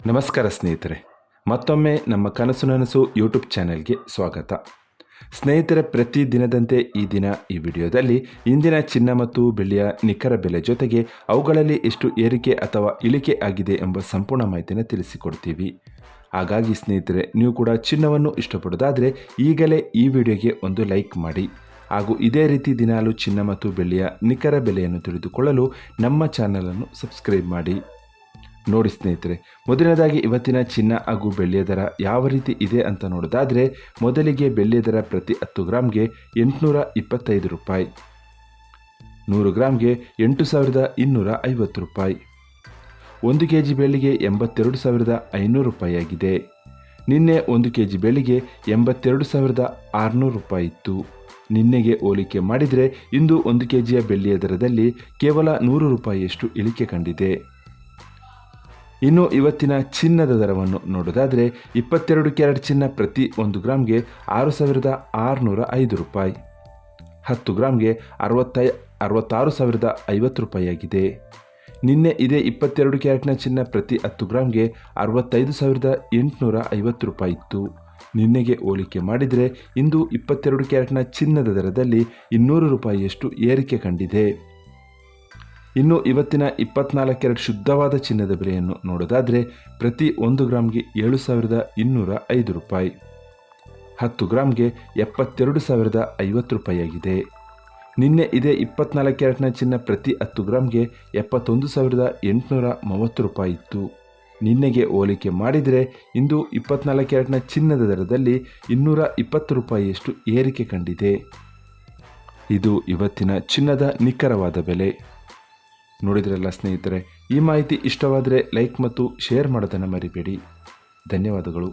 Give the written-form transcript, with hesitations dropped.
ನಮಸ್ಕಾರ ಸ್ನೇಹಿತರೆ, ಮತ್ತೊಮ್ಮೆ ನಮ್ಮ ಕನಸು ನನಸು ಯೂಟ್ಯೂಬ್ ಚಾನೆಲ್ಗೆ ಸ್ವಾಗತ. ಸ್ನೇಹಿತರೆ, ಪ್ರತಿ ದಿನದಂತೆ ಈ ದಿನ ಈ ವಿಡಿಯೋದಲ್ಲಿ ಇಂದಿನ ಚಿನ್ನ ಮತ್ತು ಬೆಳ್ಳಿಯ ನಿಖರ ಬೆಲೆ ಜೊತೆಗೆ ಅವುಗಳಲ್ಲಿ ಎಷ್ಟು ಏರಿಕೆ ಅಥವಾ ಇಳಿಕೆ ಆಗಿದೆ ಎಂಬ ಸಂಪೂರ್ಣ ಮಾಹಿತಿಯನ್ನು ತಿಳಿಸಿಕೊಡ್ತೀವಿ. ಹಾಗಾಗಿ ಸ್ನೇಹಿತರೆ, ನೀವು ಕೂಡ ಚಿನ್ನವನ್ನು ಇಷ್ಟಪಡೋದಾದರೆ ಈಗಲೇ ಈ ವಿಡಿಯೋಗೆ ಒಂದು ಲೈಕ್ ಮಾಡಿ. ಹಾಗೂ ಇದೇ ರೀತಿ ದಿನಾಲು ಚಿನ್ನ ಮತ್ತು ಬೆಳ್ಳಿಯ ನಿಖರ ಬೆಲೆಯನ್ನು ತಿಳಿದುಕೊಳ್ಳಲು ನಮ್ಮ ಚಾನಲನ್ನು ಸಬ್ಸ್ಕ್ರೈಬ್ ಮಾಡಿ. ನೋಡಿ ಸ್ನೇಹಿತರೆ, ಮೊದಲನೇದಾಗಿ ಇವತ್ತಿನ ಚಿನ್ನ ಹಾಗೂ ಬೆಳ್ಳಿಯ ದರ ಯಾವ ರೀತಿ ಇದೆ ಅಂತ ನೋಡೋದಾದರೆ, ಮೊದಲಿಗೆ ಬೆಳ್ಳಿಯ ದರ ಪ್ರತಿ 10 ಗ್ರಾಮ್ಗೆ 825 ರೂಪಾಯಿ, 100 ಗ್ರಾಮ್ಗೆ 8250 ರೂಪಾಯಿ, 1 ಕೆಜಿ ಬೆಳ್ಳಿಗೆ 82,500 ರೂಪಾಯಿ ಆಗಿದೆ. ನಿನ್ನೆ 1 ಕೆಜಿ ಬೆಳ್ಳಿಗೆ 82,600 ರೂಪಾಯಿ ಇತ್ತು. ನಿನ್ನೆಗೆ ಹೋಲಿಕೆ ಮಾಡಿದರೆ ಇಂದು 1 ಕೆಜಿಯ ಬೆಳ್ಳಿಯ ದರದಲ್ಲಿ ಕೇವಲ 100 ರೂಪಾಯಿಯಷ್ಟು ಇಳಿಕೆ ಕಂಡಿದೆ. ಇನ್ನು ಇವತ್ತಿನ ಚಿನ್ನದ ದರವನ್ನು ನೋಡೋದಾದರೆ, 22 ಕ್ಯಾರೆಟ್ ಚಿನ್ನ ಪ್ರತಿ 1 ಗ್ರಾಮ್ಗೆ 6,605 ರೂಪಾಯಿ, 10 ಗ್ರಾಮ್ಗೆ 66,050 ರೂಪಾಯಿ ಆಗಿದೆ. ನಿನ್ನೆ ಇದೇ 22 ಕ್ಯಾರೆಟ್ನ ಚಿನ್ನ ಪ್ರತಿ 10 ಗ್ರಾಮ್ಗೆ 65,850 ರೂಪಾಯಿ ಇತ್ತು. ನಿನ್ನೆಗೆ ಹೋಲಿಕೆ ಮಾಡಿದರೆ ಇಂದು 22 ಕ್ಯಾರೆಟ್ನ ಚಿನ್ನದ ದರದಲ್ಲಿ 200 ರೂಪಾಯಿಯಷ್ಟು ಏರಿಕೆ ಕಂಡಿದೆ. ಇನ್ನು ಇವತ್ತಿನ 24 ಕ್ಯಾರೆಟ್ ಶುದ್ಧವಾದ ಚಿನ್ನದ ಬೆಲೆಯನ್ನು ನೋಡೋದಾದರೆ, ಪ್ರತಿ 1 ಗ್ರಾಮ್ಗೆ 7,205 ರೂಪಾಯಿ, 10 ಗ್ರಾಮ್ಗೆ 72,050 ರೂಪಾಯಿ ಆಗಿದೆ. ನಿನ್ನೆ ಇದೇ 24 ಕ್ಯಾರೆಟ್ನ ಚಿನ್ನ ಪ್ರತಿ 10 ಗ್ರಾಮ್ಗೆ 71,830 ರೂಪಾಯಿ ಇತ್ತು. ನಿನ್ನೆಗೆ ಹೋಲಿಕೆ ಮಾಡಿದರೆ ಇಂದು 24 ಕ್ಯಾರೆಟ್ನ ಚಿನ್ನದ ದರದಲ್ಲಿ 220 ರೂಪಾಯಿಯಷ್ಟು ಏರಿಕೆ ಕಂಡಿದೆ. ಇದು ಇವತ್ತಿನ ಚಿನ್ನದ ನಿಖರವಾದ ಬೆಲೆ. ನೋಡಿದ್ರಲ್ಲ ಸ್ನೇಹಿತರೆ, ಈ ಮಾಹಿತಿ ಇಷ್ಟವಾದರೆ ಲೈಕ್ ಮತ್ತು ಶೇರ್ ಮಾಡೋದನ್ನು ಮರಿಬೇಡಿ. ಧನ್ಯವಾದಗಳು.